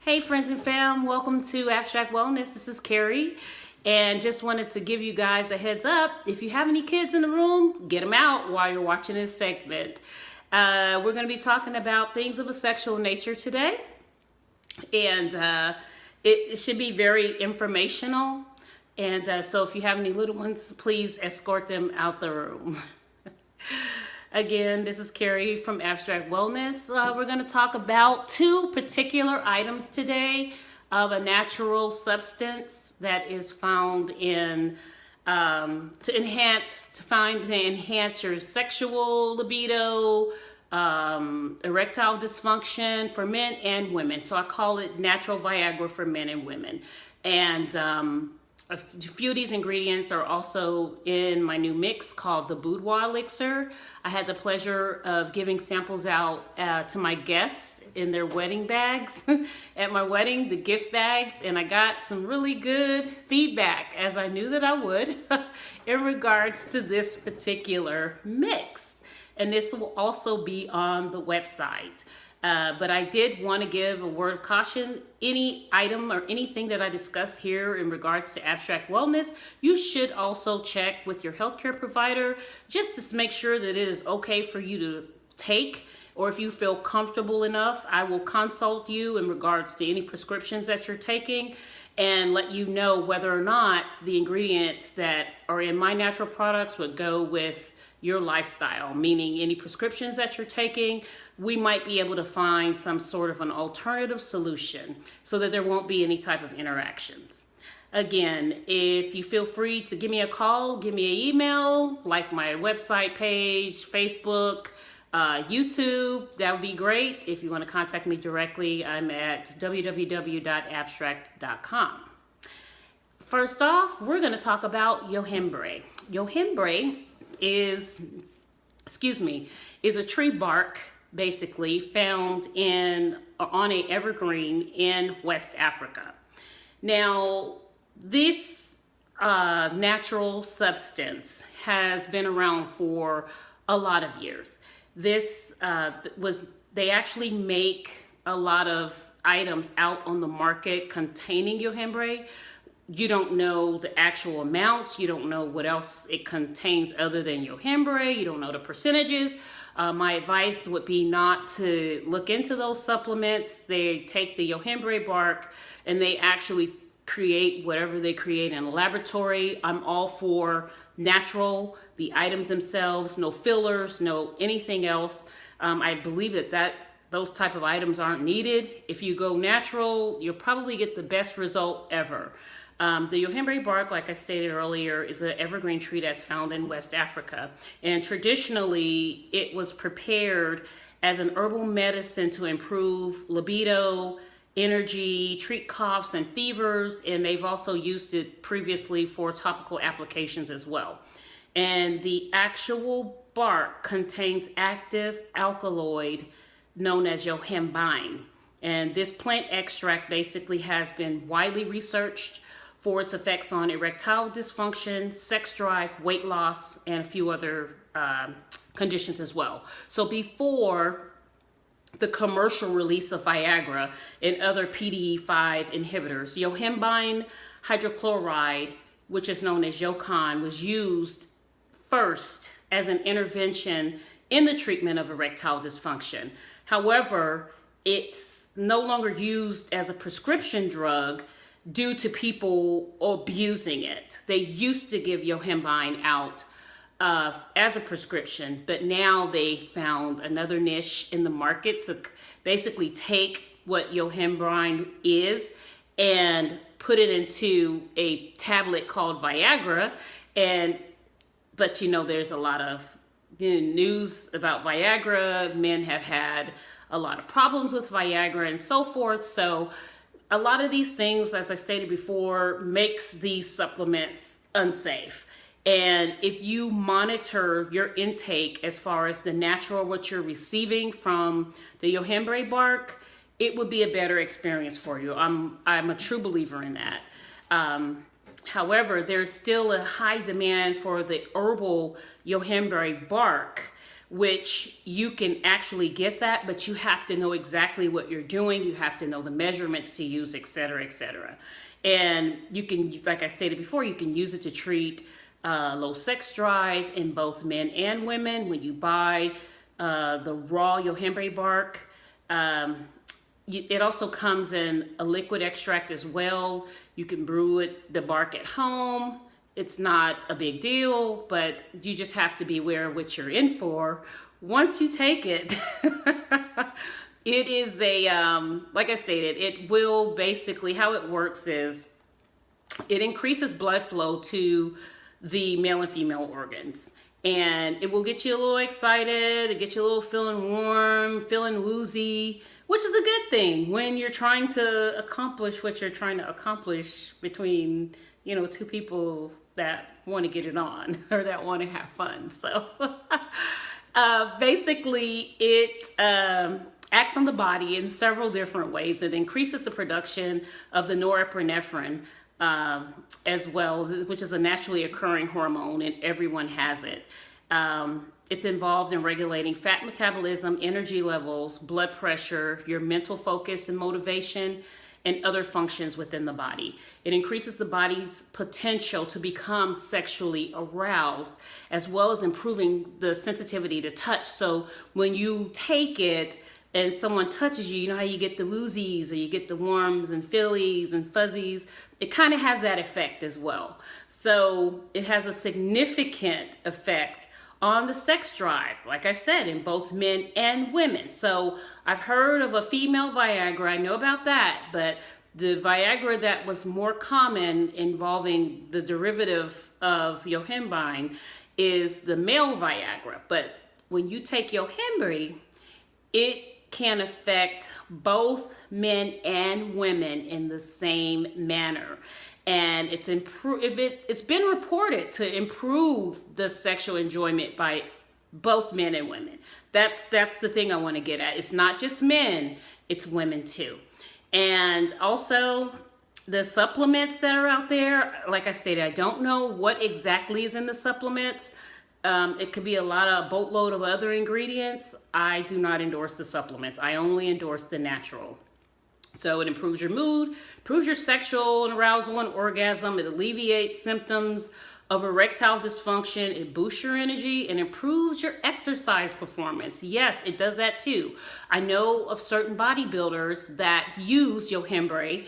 Hey friends and fam, welcome to Abstract Wellness. This is Carrie, and just wanted to give you guys a heads up. If you have any kids in the room, get them out while you're watching this segment. We're going to be talking about things of a sexual nature today, and it should be very informational. And so if you have any little ones, please escort them out the room. Again, this is Carrie from Abstract Wellness. We're going to talk about two particular items today of a natural substance that is found in to enhance your sexual libido, erectile dysfunction for men and women. So I call it natural Viagra for men and women. And a few of these ingredients are also in my new mix called the Boudoir Elixir. I had the pleasure of giving samples out to my guests in their wedding bags at my wedding, the gift bags, and I got some really good feedback, as I knew that I would, in regards to this particular mix. And this will also be on the website. But I did want to give a word of caution. Any item or anything that I discuss here in regards to abstract wellness, you should also check with your healthcare provider just to make sure that it is okay for you to take, or if you feel comfortable enough, I will consult you in regards to any prescriptions that you're taking and let you know whether or not the ingredients that are in my natural products would go with your lifestyle, meaning any prescriptions that you're taking, we might be able to find some sort of an alternative solution so that there won't be any type of interactions. Again, if you feel free to give me a call, give me an email, like my website page, Facebook, YouTube, that would be great. If you want to contact me directly, I'm at www.abstract.com. First off, we're going to talk about Yohimbe. Yohimbe is a tree bark basically found on a evergreen in West Africa. Now, this natural substance has been around for a lot of years. They actually make a lot of items out on the market containing Yohimbe. You don't know the actual amounts. You don't know what else it contains other than Yohimbe. You don't know the percentages. My advice would be not to look into those supplements. They take the Yohimbe bark and they actually create whatever they create in a laboratory. I'm all for natural, the items themselves, no fillers, no anything else. I believe that those type of items aren't needed. If you go natural, you'll probably get the best result ever. The Yohimbe bark, like I stated earlier, is an evergreen tree that's found in West Africa. And traditionally, it was prepared as an herbal medicine to improve libido, energy, treat coughs and fevers, and they've also used it previously for topical applications as well. And the actual bark contains active alkaloid known as yohimbine. And this plant extract basically has been widely researched for its effects on erectile dysfunction, sex drive, weight loss, and a few other conditions as well. So before the commercial release of Viagra and other PDE5 inhibitors, yohimbine hydrochloride, which is known as Yocon, was used first as an intervention in the treatment of erectile dysfunction. However, it's no longer used as a prescription drug due to people abusing it. They used to give Yohimbine out as a prescription, but now they found another niche in the market to basically take what Yohimbine is and put it into a tablet called Viagra. But you know, there's a lot of news about Viagra. Men have had a lot of problems with Viagra and so forth. So a lot of these things, as I stated before, makes these supplements unsafe. And if you monitor your intake as far as the natural, what you're receiving from the Yohimbe bark, it would be a better experience for you. I'm a true believer in that. However, there's still a high demand for the herbal Yohimbe bark, which you can actually get that, but you have to know exactly what you're doing. You have to know the measurements to use, et cetera, et cetera. And you can, like I stated before, you can use it to treat low sex drive in both men and women. When you buy the raw Yohimbe bark, it also comes in a liquid extract as well. You can brew the bark at home. It's not a big deal, but you just have to be aware of what you're in for. Once you take it, it is like I stated, it will basically, how it works is it increases blood flow to the male and female organs. And it will get you a little excited, it gets you a little feeling warm, feeling woozy, which is a good thing when you're trying to accomplish what you're trying to accomplish between, two people that want to get it on or that want to have fun. So basically it acts on the body in several different ways. It increases the production of the norepinephrine as well, which is a naturally occurring hormone, and everyone has it. It's involved in regulating fat metabolism, energy levels, blood pressure, your mental focus and motivation, and other functions within the body. It increases the body's potential to become sexually aroused, as well as improving the sensitivity to touch. So when you take it and someone touches you, you know how you get the woozies or you get the warms and feelies and fuzzies? It kind of has that effect as well. So it has a significant effect on the sex drive, like I said, in both men and women. So I've heard of a female Viagra, I know about that, but the Viagra that was more common involving the derivative of Yohimbe is the male Viagra. But when you take Yohimbe, it can affect both men and women in the same manner. And it's been reported to improve the sexual enjoyment by both men and women. That's the thing I want to get at. It's not just men, it's women too. And also the supplements that are out there, like I stated, I don't know what exactly is in the supplements. It could be a boatload of other ingredients. I do not endorse the supplements. I only endorse the natural. So it improves your mood, improves your sexual and arousal and orgasm. It alleviates symptoms of erectile dysfunction. It boosts your energy and improves your exercise performance. Yes, it does that too. I know of certain bodybuilders that use Yohimbe.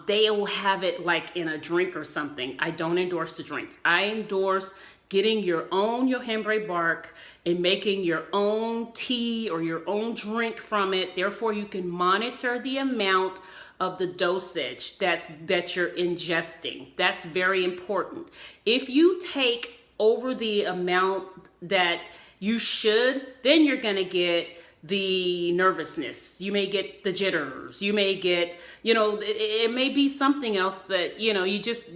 They will have it like in a drink or something. I don't endorse the drinks. I endorse getting your own Yohimbe bark and making your own tea or your own drink from it. Therefore, you can monitor the amount of the dosage that you're ingesting. That's very important. If you take over the amount that you should, then you're going to get the nervousness. You may get the jitters. You may get, it may be something else that,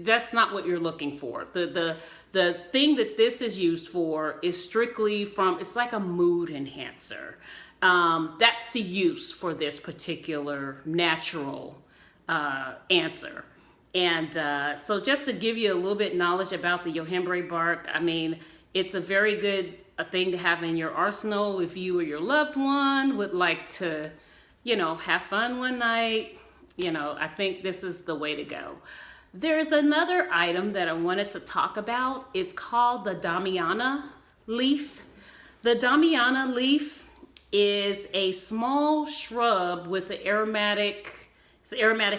that's not what you're looking for. The thing that this is used for is strictly it's like a mood enhancer. That's the use for this particular natural answer. And so just to give you a little bit knowledge about the Yohimbe bark, I mean, it's a very good thing to have in your arsenal if you or your loved one would like to, have fun one night. I think this is the way to go. There's another item that I wanted to talk about. It's called the Damiana leaf. The Damiana leaf is a small shrub with an aromatic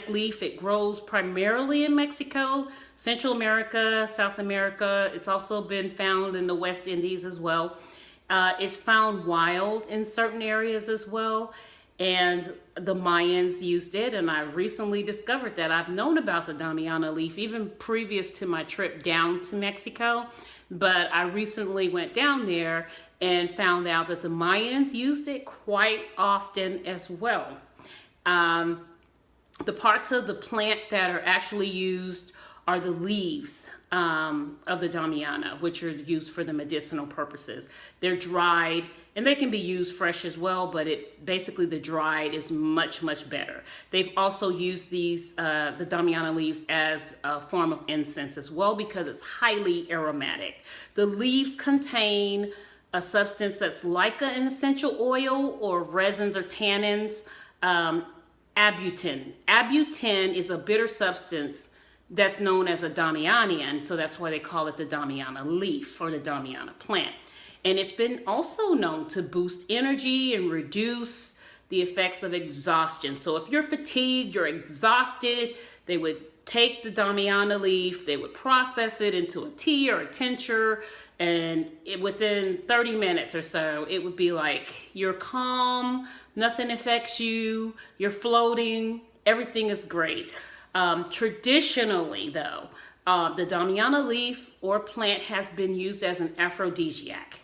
leaf. It grows primarily in Mexico, Central America, South America. It's also been found in the West Indies as well. It's found wild in certain areas as well. And the Mayans used it, and I recently discovered that. I've known about the Damiana leaf even previous to my trip down to Mexico, but I recently went down there and found out that the Mayans used it quite often as well. The parts of the plant that are actually used are the leaves of the Damiana, which are used for the medicinal purposes. They're dried, and they can be used fresh as well, but basically the dried is much, much better. They've also used the Damiana leaves as a form of incense as well because it's highly aromatic. The leaves contain a substance that's like an essential oil or resins or tannins. Abutin. Abutin is a bitter substance that's known as a Damiana, so that's why they call it the Damiana leaf or the Damiana plant. And it's been also known to boost energy and reduce the effects of exhaustion. So if you're fatigued, you're exhausted, they would take the Damiana leaf, they would process it into a tea or a tincture, and within 30 minutes or so, it would be like you're calm, nothing affects you, you're floating, everything is great. Traditionally, though, the Damiana leaf or plant has been used as an aphrodisiac.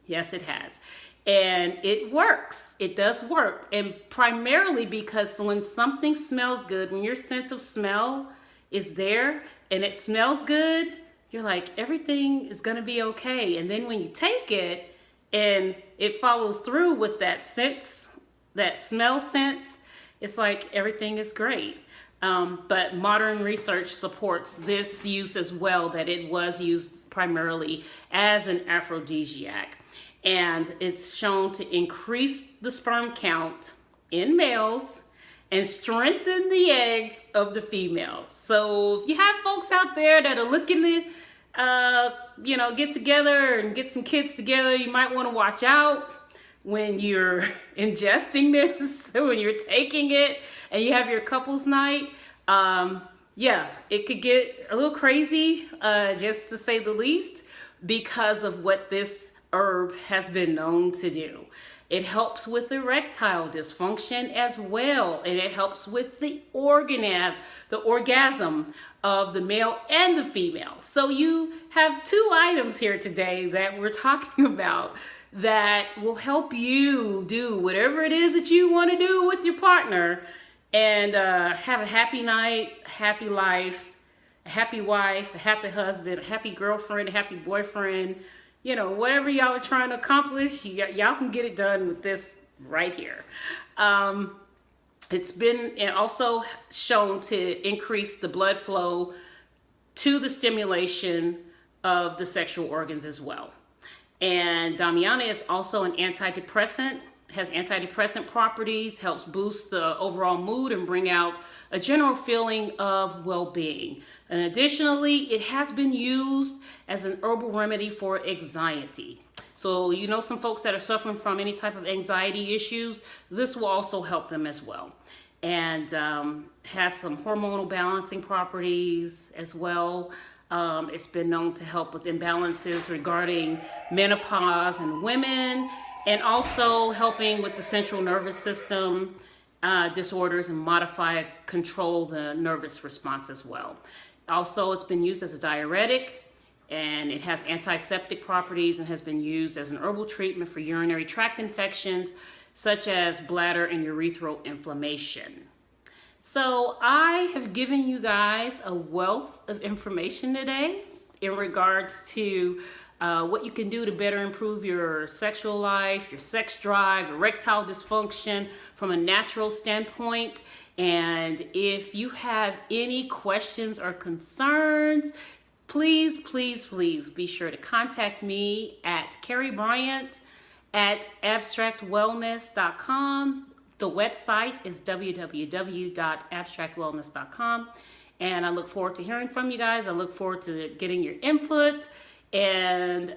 Yes, it has. And it works. It does work. And primarily because when something smells good, when your sense of smell is there and it smells good, you're like, everything is going to be okay. And then when you take it and it follows through with that sense, that smell sense, it's like everything is great. But modern research supports this use as well, that it was used primarily as an aphrodisiac. And it's shown to increase the sperm count in males and strengthen the eggs of the females. So if you have folks out there that are looking to, get together and get some kids together, you might want to watch out when you're ingesting this, when you're taking it and you have your couples night. It could get a little crazy, just to say the least, because of what this herb has been known to do. It helps with erectile dysfunction as well, and it helps with the orgasm of the male and the female. So you have two items here today that we're talking about that will help you do whatever it is that you want to do with your partner and have a happy night, happy life, a happy wife, a happy husband, a happy girlfriend, a happy boyfriend. Whatever y'all are trying to accomplish, y'all can get it done with this right here. It's been also shown to increase the blood flow to the stimulation of the sexual organs as well. And Damiana is also an antidepressant, has antidepressant properties, helps boost the overall mood and bring out a general feeling of well-being. And additionally, it has been used as an herbal remedy for anxiety. So some folks that are suffering from any type of anxiety issues, this will also help them as well. And has some hormonal balancing properties as well. It's been known to help with imbalances regarding menopause in women, and also helping with the central nervous system disorders and control the nervous response as well. Also, it's been used as a diuretic, and it has antiseptic properties and has been used as an herbal treatment for urinary tract infections such as bladder and urethral inflammation. So I have given you guys a wealth of information today in regards to what you can do to better improve your sexual life, your sex drive, erectile dysfunction from a natural standpoint. And if you have any questions or concerns, please, please, please be sure to contact me at Carrie Bryant at abstractwellness.com. The website is www.abstractwellness.com. And I look forward to hearing from you guys. I look forward to getting your input. And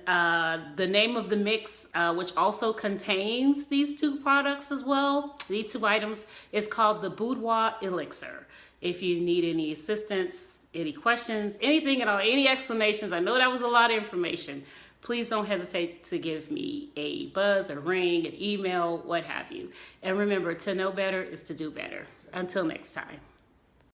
the name of the mix, which also contains these two products as well, these two items, is called the Boudoir Elixir. If you need any assistance, any questions, anything at all, any explanations, I know that was a lot of information, please don't hesitate to give me a buzz, a ring, an email, what have you. And remember, to know better is to do better. Until next time.